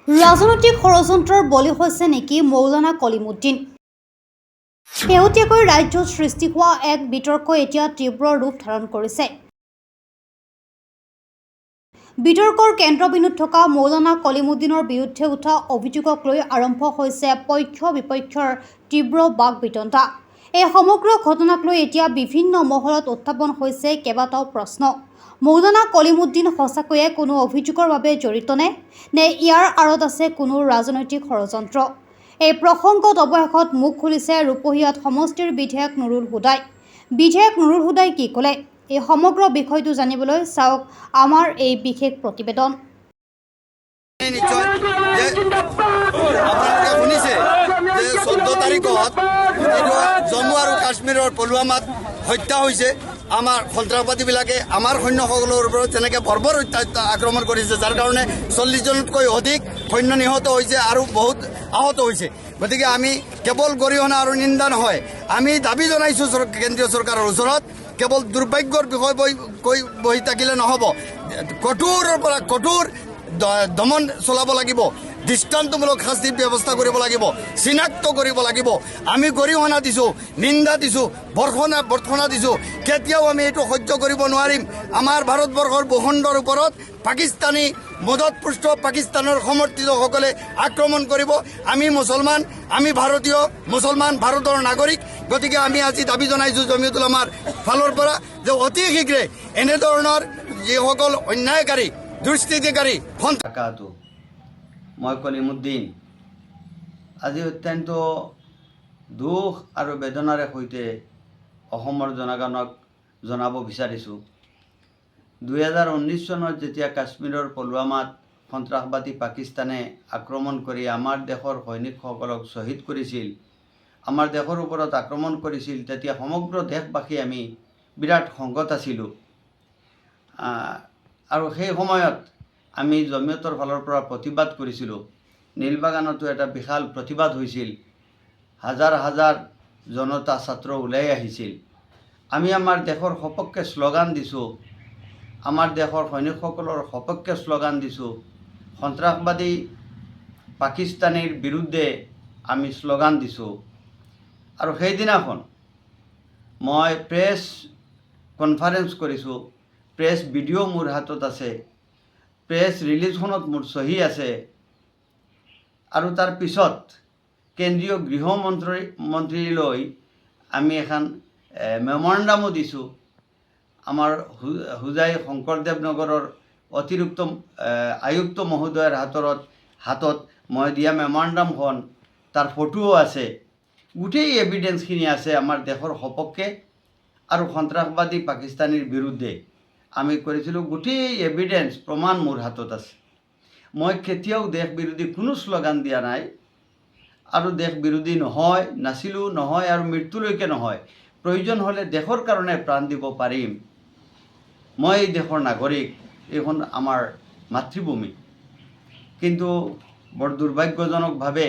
ৰাজনৈতিক ষড়যন্ত্ৰৰ বলি হৈছে নেকি মৌলানা কলিমুদ্দিন? শেহতীয়াকৈ ৰাজ্যত সৃষ্টি হোৱা এক বিতৰ্কই এতিয়া তীব্ৰ ৰূপ ধাৰণ কৰিছে। বিতৰ্কৰ কেন্দ্ৰবিন্দুত থকা মৌলানা কলিমুদ্দিনৰ বিৰুদ্ধে উঠা অভিযোগক লৈ আৰম্ভ হৈছে পক্ষ বিপক্ষৰ তীব্ৰ বাক বিতণ্ডা। এই সমগ্ৰ ঘটনাক লৈ এতিয়া বিভিন্ন মহলত উত্থাপন হৈছে কেইবাটাও প্ৰশ্ন। মৌলানা কলিমুদ্দিন সঁচাকৈয়ে কোনো অভিযোগৰ বাবে জড়িত নে ইয়াৰ আঁৰত আছে কোনো ৰাজনৈতিক ষড়যন্ত্ৰ? এই প্ৰসংগত অৱশেষত মুখ খুলিছে ৰূপহীয়াত সমষ্টিৰ বিধায়ক নুৰুল হুদাই। বিধায়ক নুৰুল হুদাই কি ক'লে? এই সমগ্ৰ বিষয়টো জানিবলৈ চাওক আমাৰ এই বিশেষ প্ৰতিবেদন। আপোনালোকে শুনিছে যে 14 তাৰিখত জম্মু আৰু কাশ্মীৰৰ পুলৱামাত হত্যা হৈছে। আমাৰ সন্ত্ৰাসবাদীবিলাকে আমাৰ সৈন্যসকলৰ ওপৰত যেনেকৈ বৰ্বৰ আক্ৰমণ কৰিছে, যাৰ কাৰণে 40 জনতকৈ অধিক সৈন্য নিহত হৈছে আৰু বহুত আহত হৈছে। গতিকে আমি কেৱল গৰিহণা আৰু নিন্দা নহয়, আমি দাবী জনাইছোঁ কেন্দ্ৰীয় চৰকাৰৰ ওচৰত। কেৱল দুৰ্ভাগ্যৰ বিষয় কৈ বহি থাকিলে নহ'ব, কঠোৰৰ পৰা কঠোৰ দমন চলাব লাগিব, দৃষ্টান্তমূলক শাস্তিৰ ব্যৱস্থা কৰিব লাগিব, চিনাক্ত কৰিব লাগিব। আমি গৰিহণা দিছোঁ, নিন্দা দিছোঁ, বৰ্ষনা দিছোঁ। কেতিয়াও আমি এইটো সহ্য কৰিব নোৱাৰিম। আমাৰ ভাৰতবৰ্ষৰ ভূখণ্ডৰ ওপৰত পাকিস্তানী মদতপুষ্ট পাকিস্তানৰ সমৰ্থিতসকলে আক্ৰমণ কৰিব। আমি মুছলমান, আমি ভাৰতীয় মুছলমান, ভাৰতৰ নাগৰিক। গতিকে আমি আজি দাবী জনাইছোঁ জমিয়ত উলামাৰ ফালৰ পৰা যে অতি শীঘ্ৰে এনেধৰণৰ যিসকল অন্যায়কাৰী দুষ্কৃতিকাৰী মই কলিমুদ্দিন আজি অত্যন্ত দুখ আৰু বেদনাৰে সৈতে অসমৰ জনগণক জনাব বিচাৰিছোঁ, 2019 চনত যেতিয়া কাশ্মীৰৰ পুলৱামাত সন্ত্ৰাসবাদী পাকিস্তানে আক্ৰমণ কৰি আমাৰ দেশৰ সৈনিকসকলক শ্বহীদ কৰিছিল, আমাৰ দেশৰ ওপৰত আক্ৰমণ কৰিছিল, তেতিয়া সমগ্ৰ দেশবাসী আমি বিৰাট সংকট আছিলোঁ। আৰু সেই সময়ত আমি জমিয়তৰ ফালৰ পৰা প্ৰতিবাদ কৰিছিলোঁ। নীলবাগানতো এটা বিশাল প্ৰতিবাদ হৈছিল, হাজাৰ হাজাৰ জনতা ছাত্ৰ ওলাই আহিছিল। আমি আমাৰ দেশৰ সপক্ষে শ্লোগান দিছোঁ, আমাৰ দেশৰ সৈনিকসকলৰ সপক্ষে শ্লোগান দিছোঁ, সন্ত্ৰাসবাদী পাকিস্তানীৰ বিৰুদ্ধে আমি শ্লোগান দিছোঁ। আৰু সেইদিনাখন মই প্ৰেছ কনফাৰেন্স কৰিছোঁ, প্ৰেছ ভিডিঅ' মোৰ হাতত আছে, প্ৰেছ ৰিলিজখনত মোৰ চহী আছে। আৰু তাৰ পিছত কেন্দ্ৰীয় গৃহমন্ত্ৰীলৈ আমি এখন মেমৰেণ্ডামো দিছোঁ। আমাৰ হুজাই শংকৰদেৱ নগৰৰ অতিৰিক্ত আয়ুক্ত মহোদয়ৰ হাতত মই দিয়া মেমৰেণ্ডামখন, তাৰ ফটোও আছে, গোটেই এভিডেন্সখিনি আছে আমাৰ দেশৰ সপক্ষে আৰু সন্ত্ৰাসবাদী পাকিস্তানীৰ বিৰুদ্ধে আমি কৰিছিলোঁ। গোটেই এভিডেন্স প্ৰমাণ মোৰ হাতত আছে। মই কেতিয়াও দেশ বিৰোধী কোনো শ্লোগান দিয়া নাই আৰু দেশ বিৰোধী নাছিলোঁ, নহয় আৰু মৃত্যুলৈকে নহয়। প্ৰয়োজন হ'লে দেশৰ কাৰণে প্ৰাণ দিব পাৰিম। মই এই দেশৰ নাগৰিক, এইখন আমাৰ মাতৃভূমি। কিন্তু বৰ দুৰ্ভাগ্যজনকভাৱে